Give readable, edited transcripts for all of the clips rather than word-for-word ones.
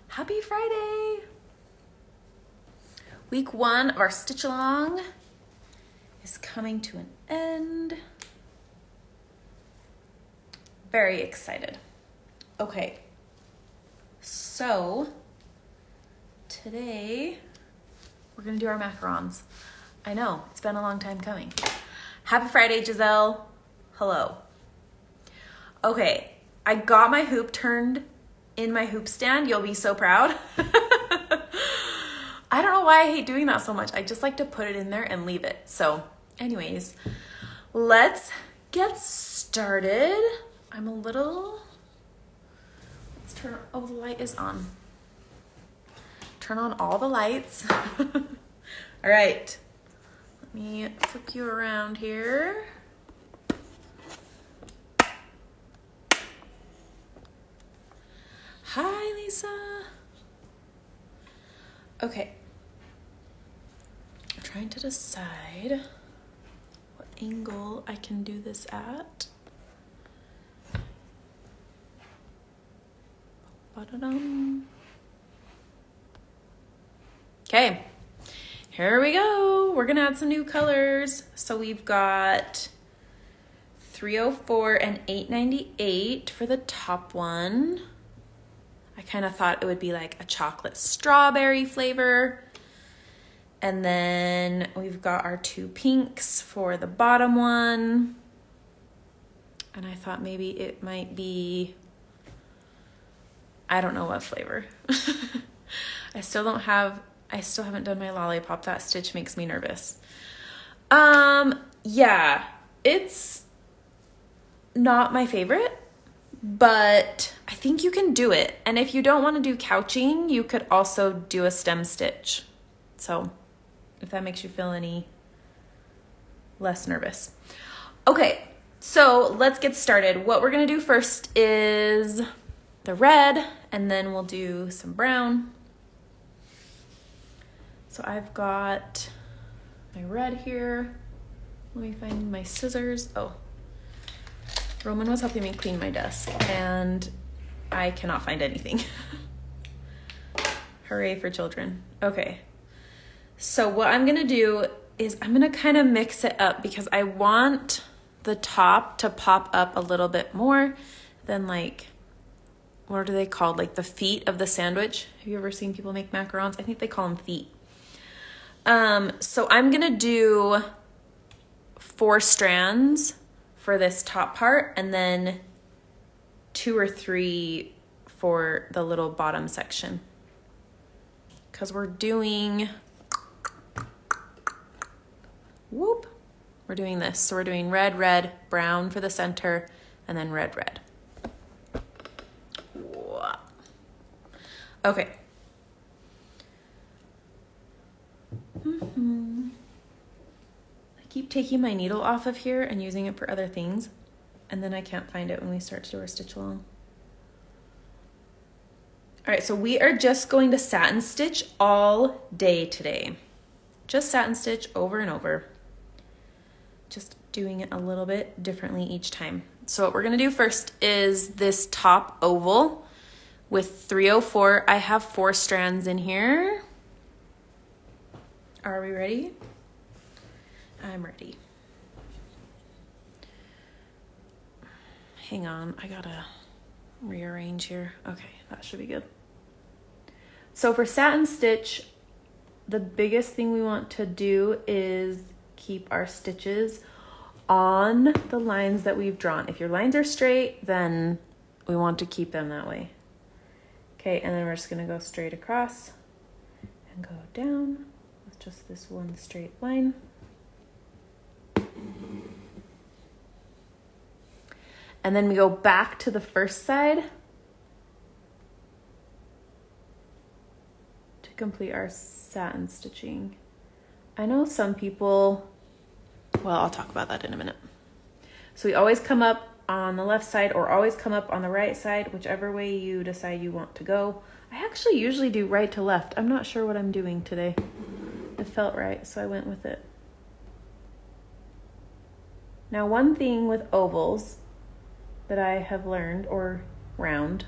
Happy Friday! Week 1 of our stitch along is coming to an end. Very excited. Okay, so today we're gonna do our macarons. I know, it's been a long time coming. Happy Friday, Giselle. Hello. Okay, I got my hoop turned in my hoop stand. You'll be so proud. I don't know why I hate doing that so much. I just like to put it in there and leave it. So anyways, let's get started. Let's turn, oh, the light is on. Turn on all the lights. All right, let me flip you around here. Hi, Lisa. Okay. I'm trying to decide what angle I can do this at. Ba-da-dum. Okay, here we go. We're gonna add some new colors. So we've got 304 and 898 for the top one. I kind of thought it would be like a chocolate strawberry flavor. And then we've got our 2 pinks for the bottom one. And I thought maybe it might be, I don't know what flavor. I still haven't done my lollipop. That stitch makes me nervous. Yeah, it's not my favorite, but I think you can do it. And if you don't want to do couching, you could also do a stem stitch. So if that makes you feel any less nervous. Okay, so let's get started. What we're gonna do first is the red, and then we'll do some brown. So I've got my red here. Let me find my scissors. Oh, Roman was helping me clean my desk and I cannot find anything. Hooray for children. Okay. So what I'm gonna do is I'm gonna kind of mix it up because I want the top to pop up a little bit more than like, what are they called? Like the feet of the sandwich. Have you ever seen people make macarons? I think they call them feet. So I'm gonna do 4 strands for this top part and then 2 or 3 for the little bottom section. Because we're doing, we're doing this. So we're doing red, red, brown for the center, and then red, red. Okay. I keep taking my needle off of here and using it for other things, and then I can't find it when we start to do our stitch along. All right, so we are just going to satin stitch all day today. Just satin stitch over and over. Just doing it a little bit differently each time. So what we're gonna do first is this top oval with 304. I have 4 strands in here. Are we ready? I'm ready. Hang on, I gotta rearrange here. Okay, that should be good. So for satin stitch, the biggest thing we want to do is keep our stitches on the lines that we've drawn. If your lines are straight, then we want to keep them that way. Okay, and then we're just gonna go straight across and go down with just this one straight line. And then we go back to the first side to complete our satin stitching. I know some people, well, I'll talk about that in a minute. So we always come up on the left side or always come up on the right side, whichever way you decide you want to go. I actually usually do right to left. I'm not sure what I'm doing today. It felt right, so I went with it. Now, one thing with ovals that I have learned, or round,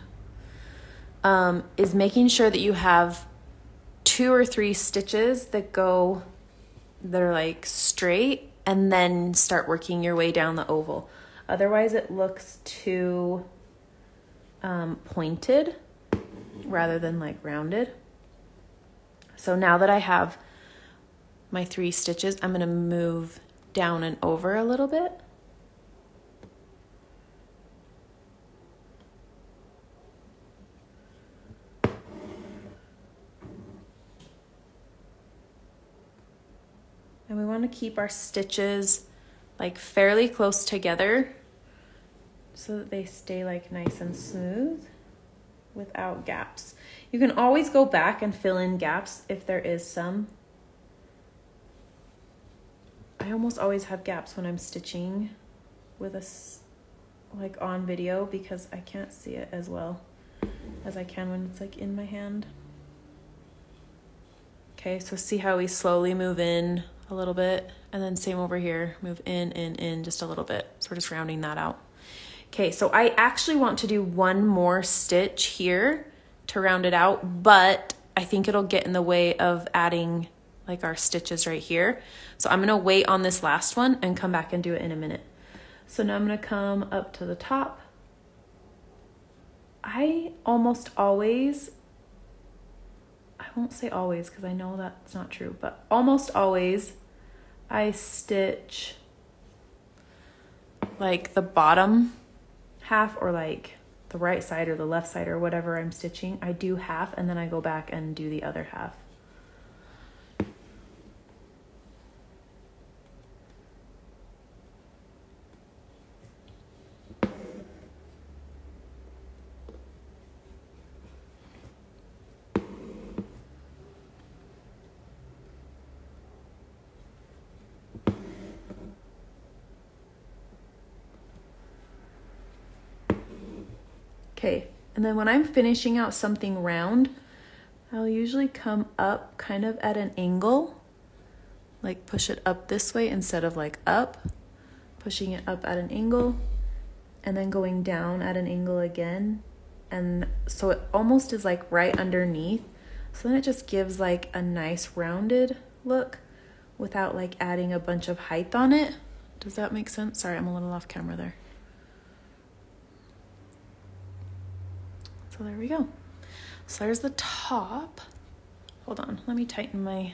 is making sure that you have 2 or 3 stitches that are like straight, and then start working your way down the oval. Otherwise it looks too pointed rather than like rounded. So now that I have my 3 stitches, I'm going to move down and over a little bit. And we want to keep our stitches like fairly close together so that they stay like nice and smooth without gaps. You can always go back and fill in gaps if there is some. I almost always have gaps when I'm stitching with like on video because I can't see it as well as I can when it's like in my hand. Okay, so see how we slowly move in a little bit, and then same over here, move in just a little bit. So we're just rounding that out. Okay, so I actually want to do one more stitch here to round it out, but I think it'll get in the way of adding like our stitches right here. So I'm gonna wait on this last one and come back and do it in a minute. So now I'm gonna come up to the top. I almost always, I won't say always because I know that's not true, but almost always I stitch like the bottom half, or like the right side or the left side or whatever I'm stitching. I do half and then I go back and do the other half. Okay, and then when I'm finishing out something round, I'll usually come up kind of at an angle, like push it up this way instead of like up, pushing it up at an angle, and then going down at an angle again. And so it almost is like right underneath. So then it just gives like a nice rounded look without like adding a bunch of height on it. Does that make sense? Sorry, I'm a little off camera there. So there we go. So there's the top. Hold on, let me tighten my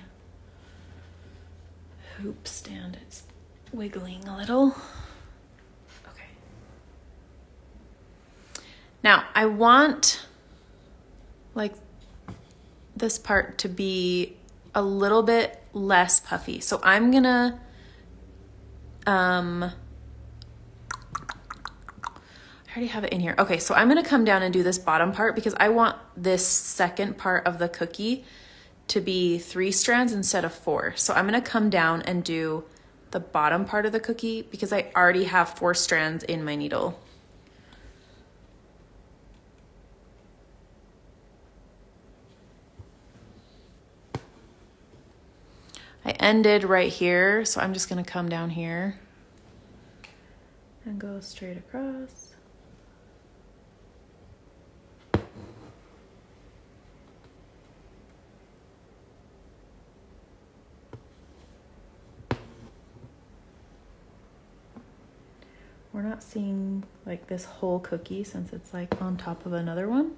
hoop stand. It's wiggling a little. Okay. Now I want like this part to be a little bit less puffy. So I'm gonna I already have it in here. Okay, so I'm gonna come down and do this bottom part because I want this second part of the cookie to be 3 strands instead of 4. So I'm gonna come down and do the bottom part of the cookie because I already have 4 strands in my needle. I ended right here, so I'm just gonna come down here and go straight across. We're not seeing like this whole cookie since it's like on top of another one.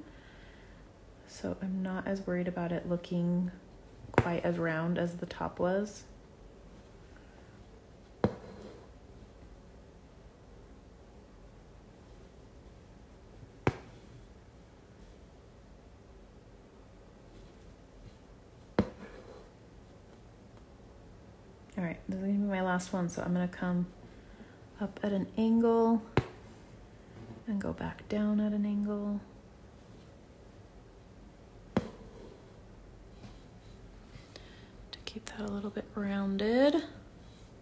So I'm not as worried about it looking quite as round as the top was. All right, this is gonna be my last one. So I'm gonna come up at an angle and go back down at an angle. To keep that a little bit rounded.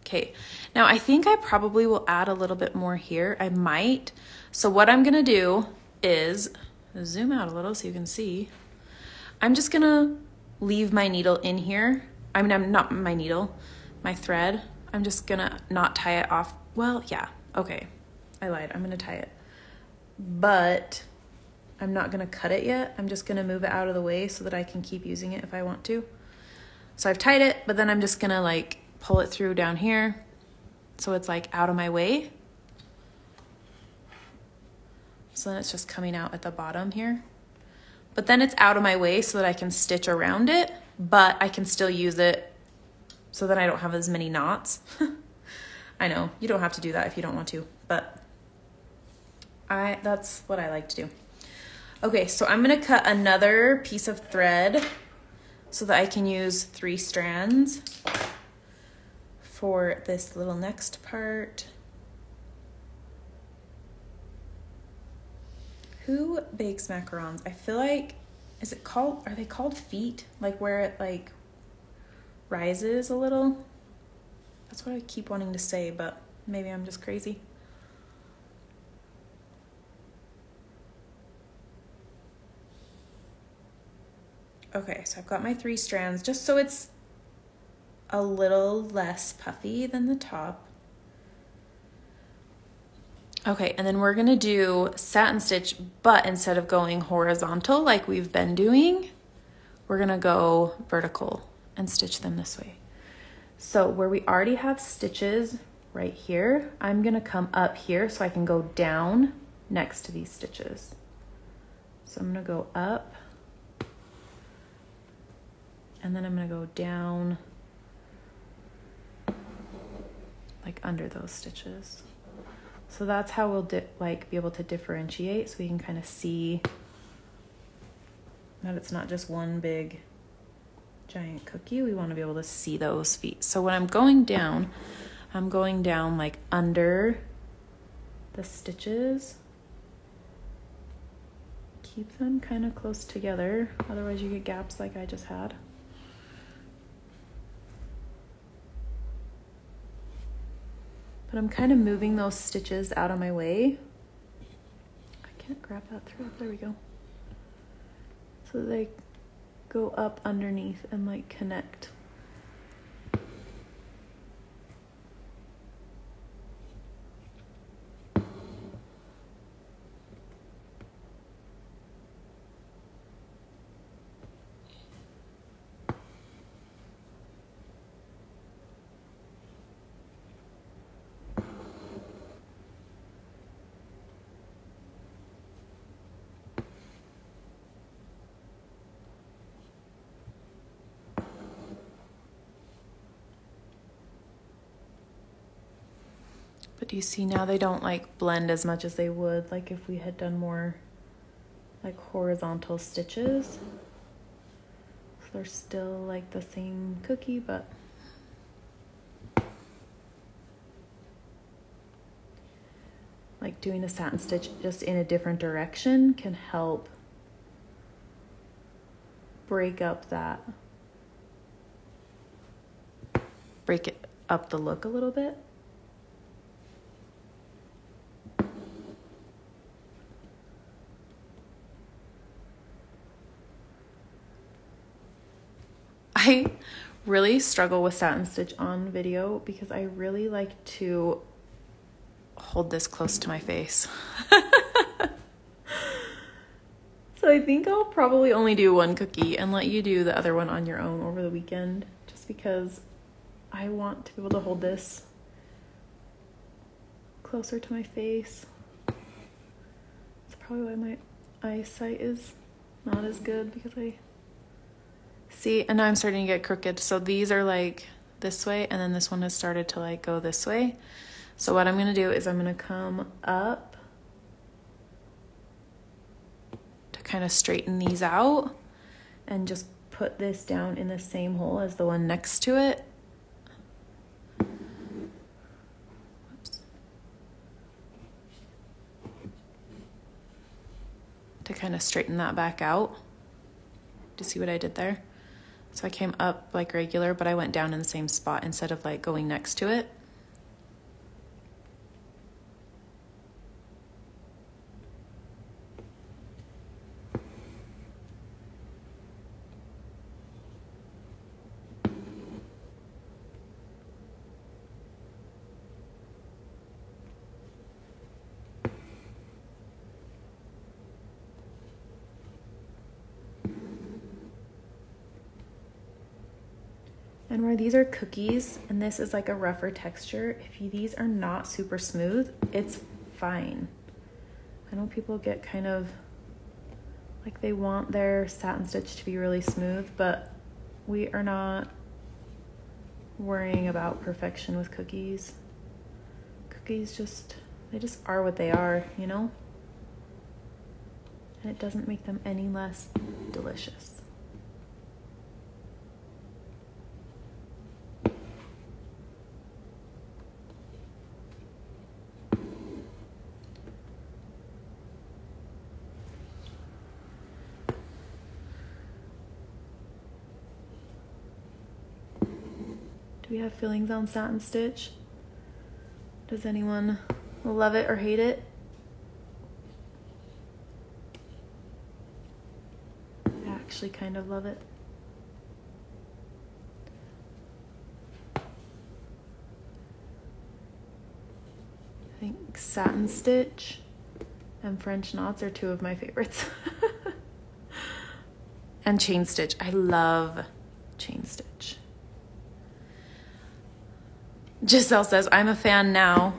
Okay, now I think I probably will add a little bit more here. I might. So what I'm gonna do is zoom out a little so you can see. I'm just gonna leave my needle in here. I mean, I'm not my needle, my thread. I'm just gonna not tie it off. Well, yeah, okay, I lied, I'm gonna tie it. But I'm not gonna cut it yet. I'm just gonna move it out of the way so that I can keep using it if I want to. So I've tied it, but then I'm just gonna like pull it through down here so it's like out of my way. So then it's just coming out at the bottom here. But then it's out of my way so that I can stitch around it, but I can still use it so that I don't have as many knots. I know, you don't have to do that if you don't want to, but that's what I like to do. Okay, so I'm gonna cut another piece of thread so that I can use 3 strands for this little next part. Who bakes macarons? I feel like, are they called feet? Like where it like rises a little? That's what I keep wanting to say, but maybe I'm just crazy. Okay, so I've got my 3 strands just so it's a little less puffy than the top. Okay, and then we're gonna do satin stitch, but instead of going horizontal like we've been doing, we're gonna go vertical and stitch them this way. So where we already have stitches right here, I'm gonna come up here so I can go down next to these stitches. So I'm gonna go up, and then I'm gonna go down like under those stitches. So that's how we'll be able to differentiate, so we can kind of see that it's not just one big giant cookie. We want to be able to see those feet. So when I'm going down like under the stitches. Keep them kind of close together, otherwise you get gaps like I just had. But I'm kind of moving those stitches out of my way. I can't grab that thread, there we go. So they go up underneath and like connect. But do you see now they don't like blend as much as they would like if we had done more like horizontal stitches. So they're still like the same cookie, but like doing a satin stitch just in a different direction can help break up the look a little bit. I really struggle with satin stitch on video because I really like to hold this close to my face. So I think I'll probably only do one cookie and let you do the other one on your own over the weekend, just because I want to be able to hold this closer to my face. That's probably why my eyesight is not as good, because see, and now I'm starting to get crooked. So these are like this way, and then this one has started to like go this way. So what I'm gonna do is I'm gonna come up to kind of straighten these out and just put this down in the same hole as the one next to it. Whoops. To kind of straighten that back out. Do you see what I did there? So I came up like regular, but I went down in the same spot instead of like going next to it. And where these are cookies and this is like a rougher texture, if these are not super smooth, it's fine. I know people get kind of like they want their satin stitch to be really smooth, but we are not worrying about perfection with cookies. Cookies they just are what they are, you know? And it doesn't make them any less delicious. Do we have feelings on satin stitch? Does anyone love it or hate it? I actually kind of love it. I think satin stitch and French knots are two of my favorites. And chain stitch. I love chain stitch. Giselle says, I'm a fan now.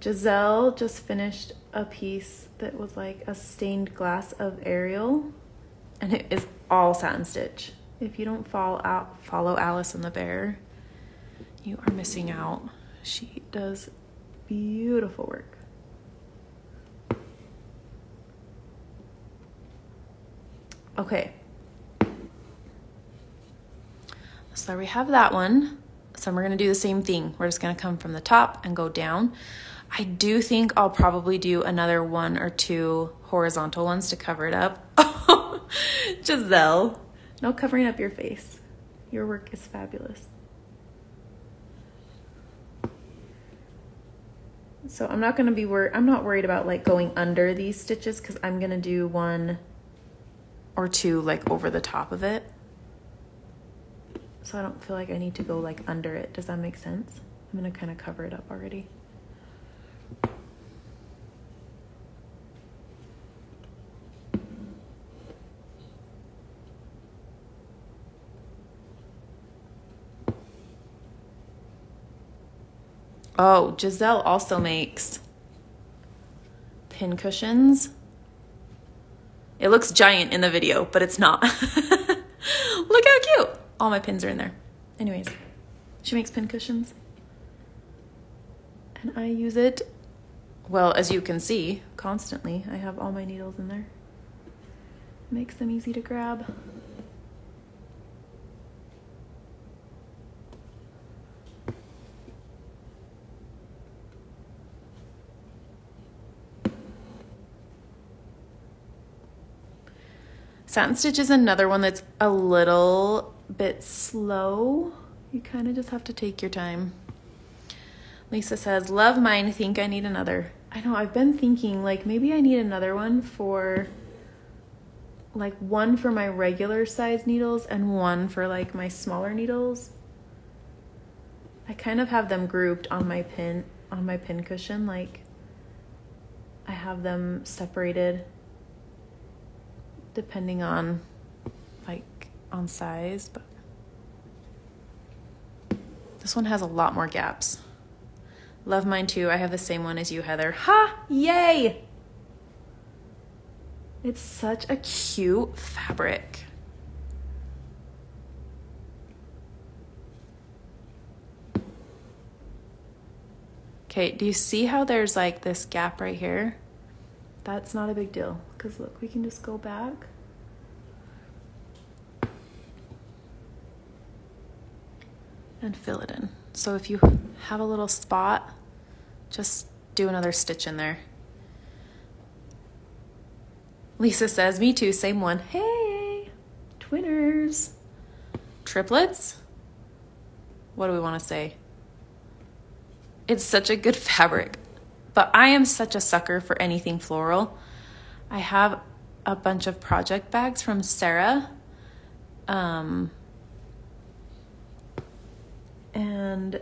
Giselle just finished a piece that was like a stained glass of Ariel, and it is all satin stitch. If you don't follow Alice and the Bear, you are missing out. She does beautiful work. Okay. So we have that one. So we're going to do the same thing. We're just going to come from the top and go down. I do think I'll probably do another 1 or 2 horizontal ones to cover it up. Giselle, no covering up your face. Your work is fabulous. So I'm not going to be I'm not worried about like going under these stitches because I'm going to do 1 or 2 like over the top of it. So I don't feel like I need to go like under it. Does that make sense? I'm going to kind of cover it up already. Oh, Giselle also makes pin cushions. It looks giant in the video, but it's not. Look how cute. All my pins are in there. Anyways, she makes pin cushions. And I use it, well, as you can see, constantly. I have all my needles in there. Makes them easy to grab. Satin stitch is another one that's a little bit slow. You kind of just have to take your time. Lisa says, love mine, think I need another. I know, I've been thinking like maybe I need another one for like one for my regular size needles and one for like my smaller needles. I kind of have them grouped on my pin cushion. Like I have them separated depending on like on size, but this one has a lot more gaps. Love mine too. I have the same one as you, Heather. Ha! Yay! It's such a cute fabric. Okay, do you see how there's like this gap right here? That's not a big deal, because look, we can just go back. And fill it in. So if you have a little spot, just do another stitch in there. Lisa says, me too, same one. Hey, twinners. Triplets? What do we want to say? It's such a good fabric. But I am such a sucker for anything floral. I have a bunch of project bags from Sarah. And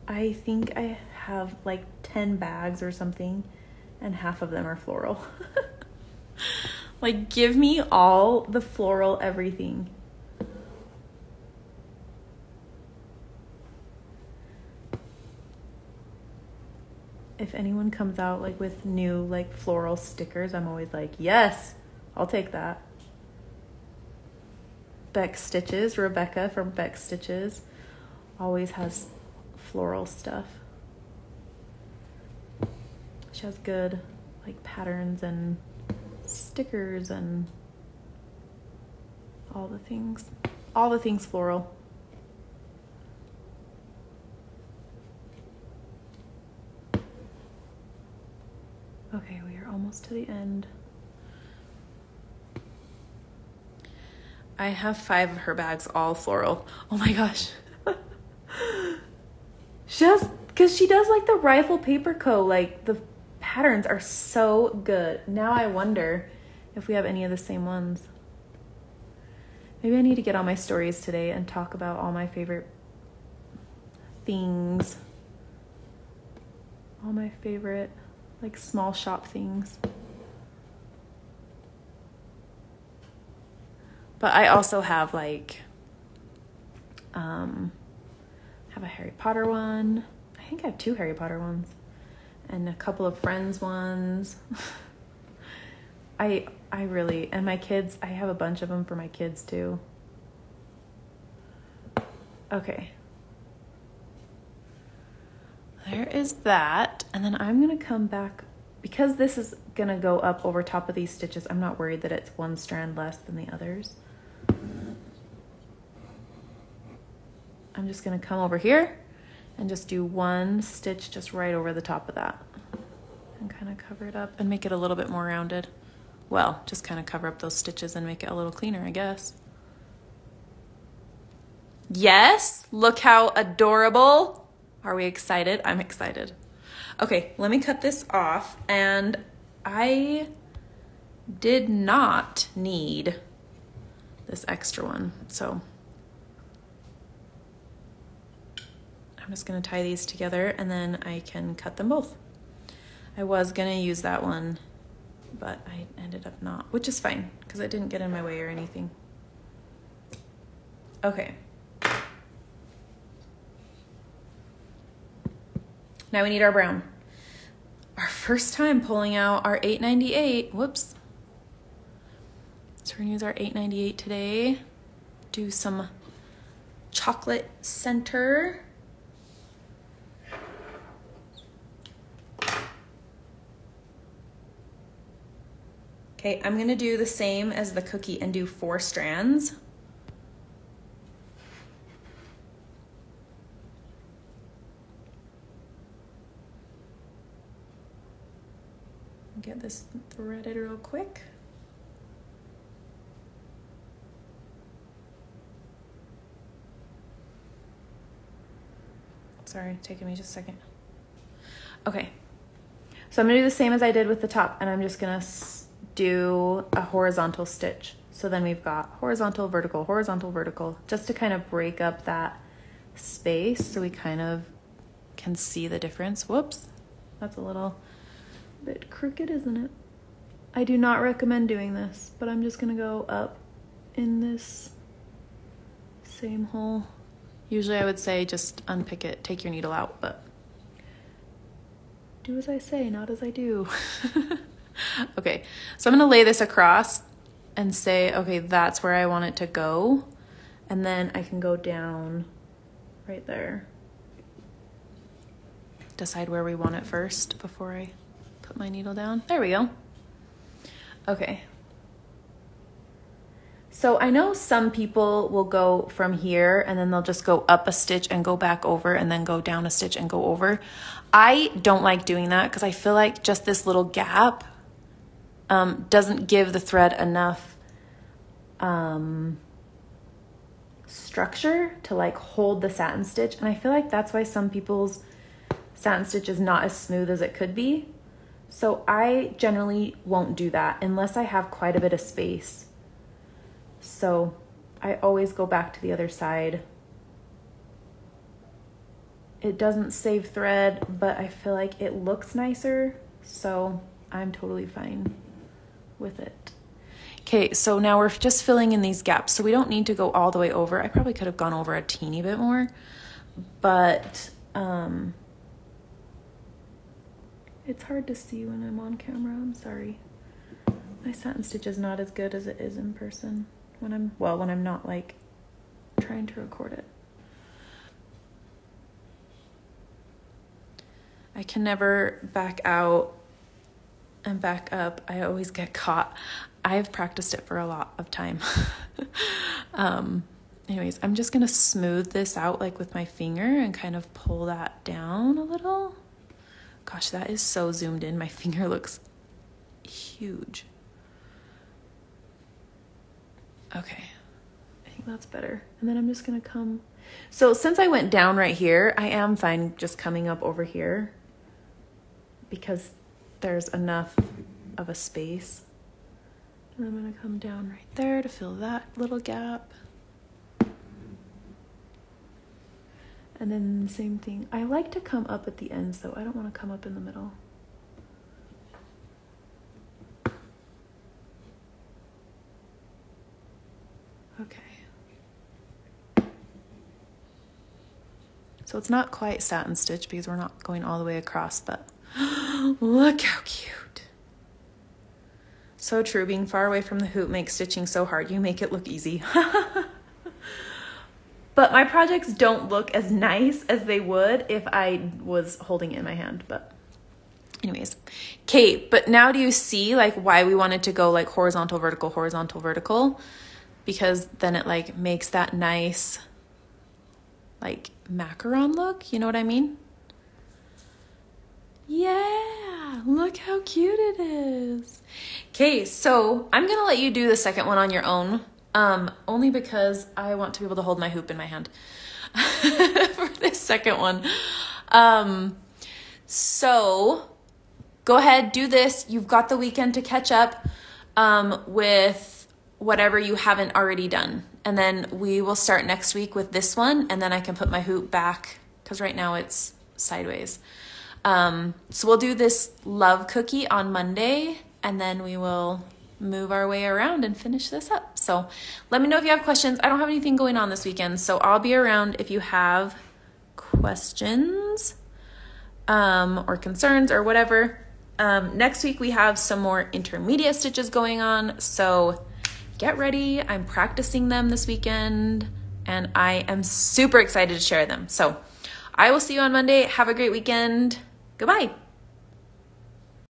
I think I have like 10 bags or something, and half of them are floral. Like, give me all the floral everything. anyone comes out like with new like floral stickers, I'm always like, yes, I'll take that. Beck Stitches, Rebecca from Beck Stitches always has floral stuff. She has good like patterns and stickers and all the things floral. Okay, we are almost to the end. I have 5 of her bags all floral. Oh my gosh. Just because she does like the rifle paper co, like the patterns are so good. Now I wonder if we have any of the same ones. Maybe I need to get on my stories today and talk about all my favorite things. All my favorite like small shop things. But I also have like, have a Harry Potter one. I think I have 2 Harry Potter ones and a couple of Friends ones. I really, and my kids, I have a bunch of them for my kids too. Okay. There is that. And then I'm going to come back because this is going to go up over top of these stitches. I'm not worried that it's 1 strand less than the others. I'm just going to come over here and just do 1 stitch just right over the top of that and kind of cover it up and make it a little bit more rounded. Well, just kind of cover up those stitches and make it a little cleaner, I guess. Yes, look how adorable. Are we excited? I'm excited. Okay, let me cut this off. And I did not need this extra one, so I'm just gonna tie these together and then I can cut them both. I was gonna use that one, but I ended up not, which is fine because it didn't get in my way or anything. Okay. Now we need our brown. Our first time pulling out our 898. Whoops. So we're gonna use our 898 today. Do some chocolate center. Okay, I'm gonna do the same as the cookie and do 4 strands. Get this threaded real quick. Sorry, taking me just a second. Okay, so I'm gonna do the same as I did with the top, and I'm just gonna do a horizontal stitch. So then we've got horizontal, vertical, just to kind of break up that space so we kind of can see the difference. Whoops, that's a little bit crooked, isn't it? I do not recommend doing this, but I'm just gonna go up in this same hole. Usually I would say just unpick it, take your needle out, but do as I say, not as I do. Okay, so I'm gonna lay this across and say, okay, that's where I want it to go. And then I can go down right there. Decide where we want it first before I put my needle down. There we go. Okay. So I know some people will go from here and then they'll just go up a stitch and go back over and then go down a stitch and go over. I don't like doing that because I feel like just this little gap doesn't give the thread enough structure to like hold the satin stitch. And I feel like that's why some people's satin stitch is not as smooth as it could be. So I generally won't do that unless I have quite a bit of space. So I always go back to the other side. It doesn't save thread, but I feel like it looks nicer. So I'm totally fine with it. Okay, so now we're just filling in these gaps. So we don't need to go all the way over. I probably could have gone over a teeny bit more, but It's hard to see when I'm on camera, I'm sorry. My satin stitch is not as good as it is in person when I'm not like trying to record it. I can never back out and back up. I always get caught. I've practiced it for a lot of time. Anyways, I'm just gonna smooth this out like with my finger and kind of pull that down a little. Gosh, that is so zoomed in. My finger looks huge. Okay, I think that's better. And then I'm just gonna come. So since I went down right here, I am fine just coming up over here because there's enough of a space. And I'm gonna come down right there to fill that little gap. And then the same thing. I like to come up at the ends though. I don't want to come up in the middle. Okay. So it's not quite satin stitch because we're not going all the way across, but look how cute. So true. Being far away from the hoop makes stitching so hard. You make it look easy. But my projects don't look as nice as they would if I was holding it in my hand. But anyways, okay, but now do you see like why we wanted to go like horizontal, vertical? Because then it like makes that nice like macaron look. You know what I mean? Yeah, look how cute it is. Okay, so I'm gonna let you do the second one on your own. Only because I want to be able to hold my hoop in my hand for this second one. So go ahead, do this. You've got the weekend to catch up, with whatever you haven't already done. And then we will start next week with this one. And then I can put my hoop back because right now it's sideways. So we'll do this love cookie on Monday and then we will move our way around and finish this up. So let me know if you have questions. I don't have anything going on this weekend, so I'll be around if you have questions or concerns or whatever. Next week we have some more intermediate stitches going on, so get ready. I'm practicing them this weekend and I am super excited to share them. So I will see you on Monday. Have a great weekend. Goodbye.